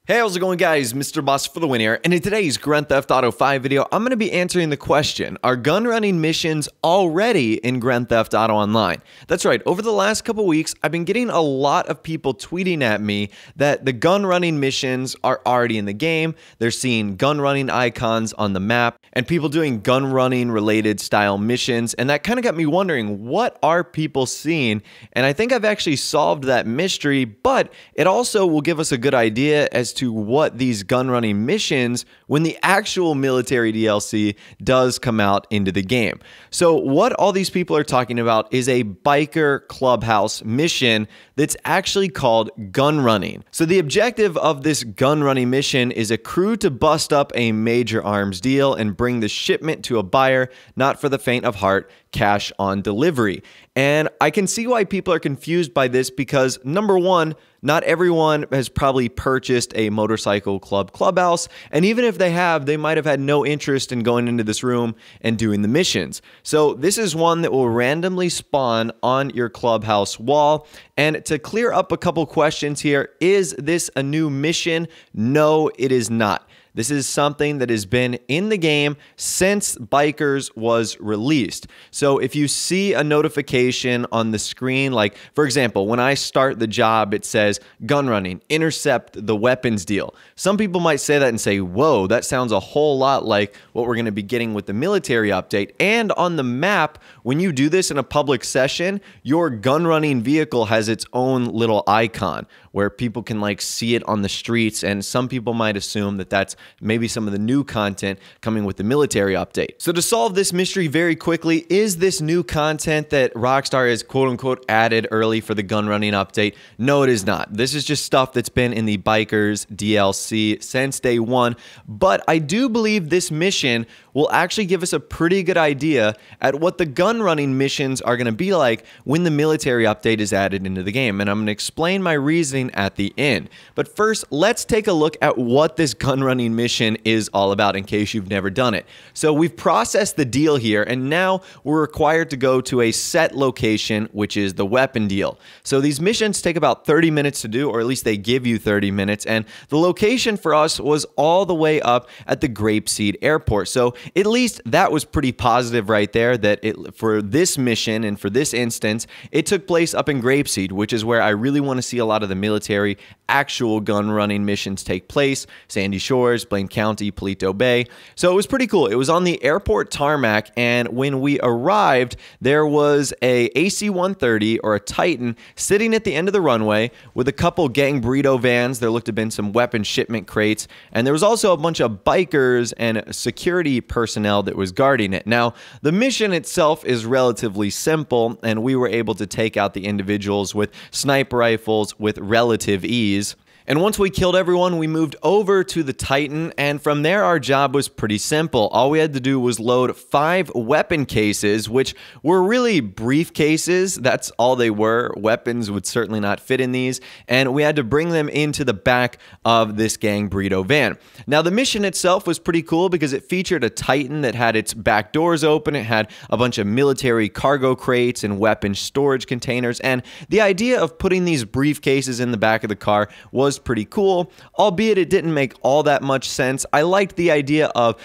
Hey, how's it going, guys? Mr. Boss for the win here, and in today's Grand Theft Auto 5 video, I'm going to be answering the question, are gun running missions already in Grand Theft Auto Online? That's right, over the last couple weeks, I've been getting a lot of people tweeting at me that the gun running missions are already in the game, they're seeing gun running icons on the map, and people doing gun running related style missions, and that kind of got me wondering, what are people seeing? And I think I've actually solved that mystery, but it also will give us a good idea as to what these gun running missions when the actual military DLC does come out into the game. So what all these people are talking about is a biker clubhouse mission that's actually called gun running. So the objective of this gun running mission is a crew to bust up a major arms deal and bring the shipment to a buyer, not for the faint of heart, cash on delivery. And I can see why people are confused by this because, number one, not everyone has probably purchased a motorcycle clubhouse, and even if they have, they might have had no interest in going into this room and doing the missions. So this is one that will randomly spawn on your clubhouse wall. And to clear up a couple questions here, is this a new mission? No, it is not. This is something that has been in the game since Bikers was released. So if you see a notification on the screen, like for example, when I start the job, it says gun running, intercept the weapons deal. Some people might say that and say, whoa, that sounds a whole lot like what we're going to be getting with the military update. And on the map, when you do this in a public session, your gun running vehicle has its own little icon where people can like see it on the streets. And some people might assume that that's maybe some of the new content coming with the military update. So to solve this mystery very quickly, is this new content that Rockstar has quote unquote added early for the gun running update? No, it is not. This is just stuff that's been in the Bikers DLC since day one, but I do believe this mission will actually give us a pretty good idea at what the gun running missions are going to be like when the military update is added into the game. And I'm going to explain my reasoning at the end. But first, let's take a look at what this gun running mission is all about in case you've never done it. So we've processed the deal here, and now we're required to go to a set location, which is the weapon deal. So these missions take about 30 minutes to do, or at least they give you 30 minutes. And the location for us was all the way up at the Grapeseed Airport. So at least that was pretty positive right there, that for this mission and for this instance, it took place up in Grapeseed, which is where I really want to see a lot of the military actual gun running missions take place. Sandy Shores, Blaine County, Paleto Bay. So it was pretty cool. It was on the airport tarmac, and when we arrived, there was a AC-130 or a Titan sitting at the end of the runway with a couple gang burrito vans. There looked to have been some weapon shipment crates, and there was also a bunch of bikers and security personnel that was guarding it. Now, the mission itself is relatively simple, and we were able to take out the individuals with sniper rifles with relative ease. And once we killed everyone, we moved over to the Titan, and from there our job was pretty simple. All we had to do was load 5 weapon cases, which were really briefcases. That's all they were. Weapons would certainly not fit in these, and we had to bring them into the back of this gang burrito van. Now, the mission itself was pretty cool because it featured a Titan that had its back doors open. It had a bunch of military cargo crates and weapon storage containers, and the idea of putting these briefcases in the back of the car was pretty cool, albeit it didn't make all that much sense. I liked the idea of,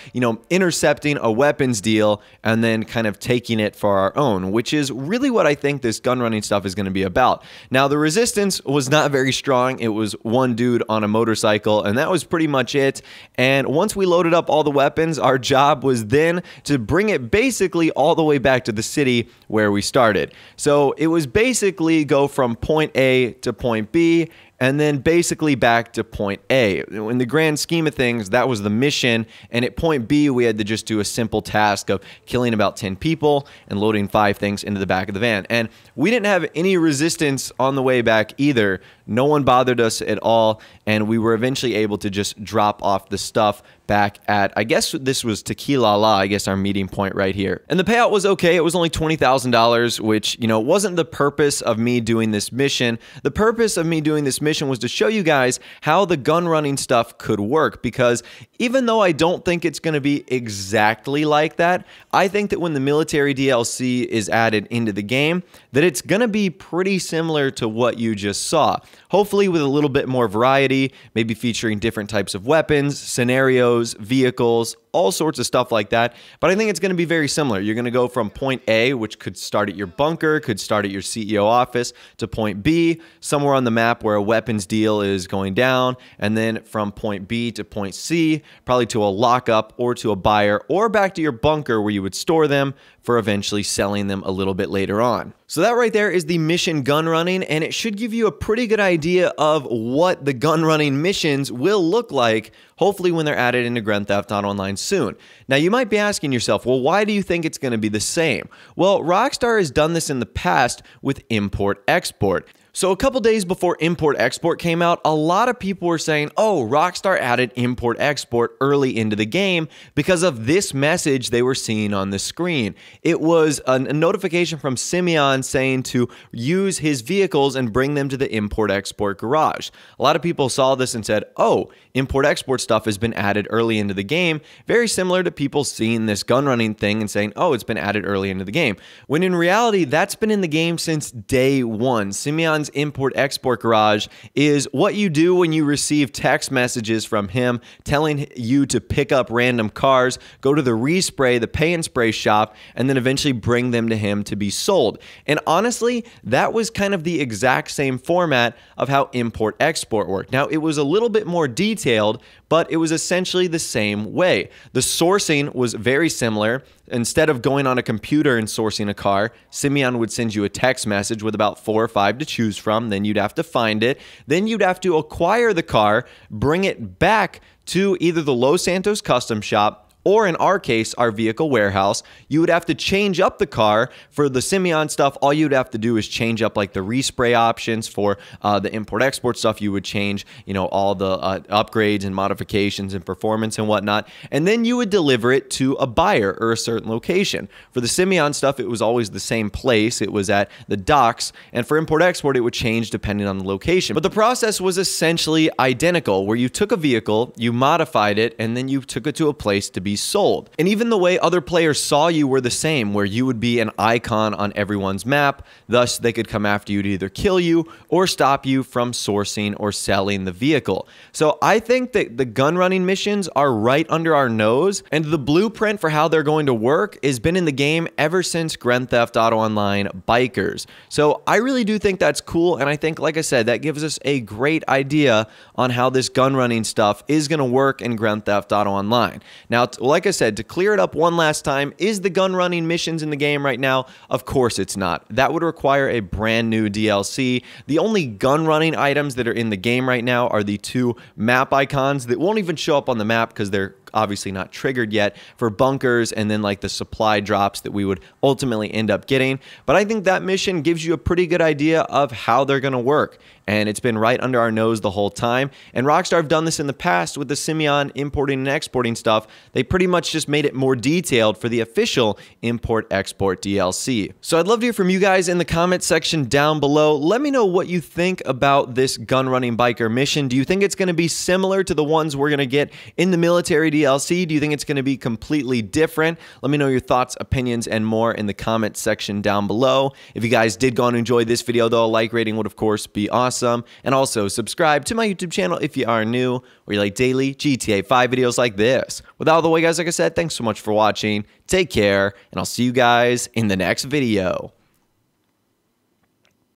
intercepting a weapons deal and then kind of taking it for our own, which is really what I think this gun running stuff is going to be about. Now, the resistance was not very strong. It was one dude on a motorcycle, and that was pretty much it. And once we loaded up all the weapons, our job was then to bring it basically all the way back to the city where we started. So it was basically go from point A to point B, and then basically back to point A. In the grand scheme of things, that was the mission, and at point B, we had to just do a simple task of killing about 10 people and loading 5 things into the back of the van. And we didn't have any resistance on the way back either. No one bothered us at all, and we were eventually able to just drop off the stuff back at, I guess this was Tequila La, I guess our meeting point right here. And the payout was okay. It was only $20,000, which, you know, wasn't the purpose of me doing this mission. The purpose of me doing this mission was to show you guys how the gun running stuff could work, because even though I don't think it's going to be exactly like that, I think that when the military DLC is added into the game, that it's going to be pretty similar to what you just saw. Hopefully with a little bit more variety, maybe featuring different types of weapons, scenarios, vehicles, all sorts of stuff like that. But I think it's going to be very similar. You're going to go from point A, which could start at your bunker, could start at your CEO office, to point B, somewhere on the map where a weapons deal is going down, and then from point B to point C, probably to a lockup or to a buyer, or back to your bunker where you would store them for eventually selling them a little bit later on. So that right there is the mission gun running, and it should give you a pretty good idea of what the gun running missions will look like, hopefully when they're added into Grand Theft Auto Online soon. Now you might be asking yourself, well, why do you think it's going to be the same? Well, Rockstar has done this in the past with import-export. So a couple days before import-export came out, a lot of people were saying, oh, Rockstar added import-export early into the game because of this message they were seeing on the screen. It was a notification from Simeon saying to use his vehicles and bring them to the import-export garage. A lot of people saw this and said, oh, import-export stuff has been added early into the game, very similar to people seeing this gun running thing and saying, oh, it's been added early into the game. When in reality, that's been in the game since day one. Simeon's import-export garage is what you do when you receive text messages from him telling you to pick up random cars, go to the respray, the pay and spray shop, and then eventually bring them to him to be sold. And honestly, that was kind of the exact same format of how import-export worked. Now, it was a little bit more detailed, but it was essentially the same way. The sourcing was very similar. Instead of going on a computer and sourcing a car, Simeon would send you a text message with about 4 or 5 to choose from. Then you'd have to find it. Then you'd have to acquire the car, bring it back to either the Los Santos custom shop, or in our case, our vehicle warehouse. You would have to change up the car. For the Simeon stuff, all you'd have to do is change up like the respray options. For the import-export stuff, you would change, you know, all the upgrades and modifications and performance and whatnot. And then you would deliver it to a buyer or a certain location. For the Simeon stuff, it was always the same place. It was at the docks. And for import-export, it would change depending on the location. But the process was essentially identical, where you took a vehicle, you modified it, and then you took it to a place to be sold. And even the way other players saw you were the same, where you would be an icon on everyone's map. Thus, they could come after you to either kill you or stop you from sourcing or selling the vehicle. So I think that the gun running missions are right under our nose, and the blueprint for how they're going to work has been in the game ever since Grand Theft Auto Online Bikers. So I really do think that's cool, and I think, like I said, that gives us a great idea on how this gun running stuff is going to work in Grand Theft Auto Online. Now, like I said, to clear it up one last time, is the gun running missions in the game right now? Of course it's not. That would require a brand new DLC. The only gun running items that are in the game right now are the 2 map icons that won't even show up on the map because they're obviously not triggered yet, for bunkers, and then like the supply drops that we would ultimately end up getting. But I think that mission gives you a pretty good idea of how they're going to work, and it's been right under our nose the whole time. And Rockstar have done this in the past with the Simeon importing and exporting stuff. They pretty much just made it more detailed for the official import-export DLC. So I'd love to hear from you guys in the comment section down below. Let me know what you think about this gun running biker mission. Do you think it's going to be similar to the ones we're going to get in the military DLC? Do you think it's going to be completely different? Let me know your thoughts, opinions, and more in the comment section down below. If you guys did go on and enjoy this video, though, a like rating would, of course, be awesome. And also subscribe to my YouTube channel if you are new, where you like daily GTA 5 videos like this. With all the way, guys, like I said, thanks so much for watching. Take care, and I'll see you guys in the next video.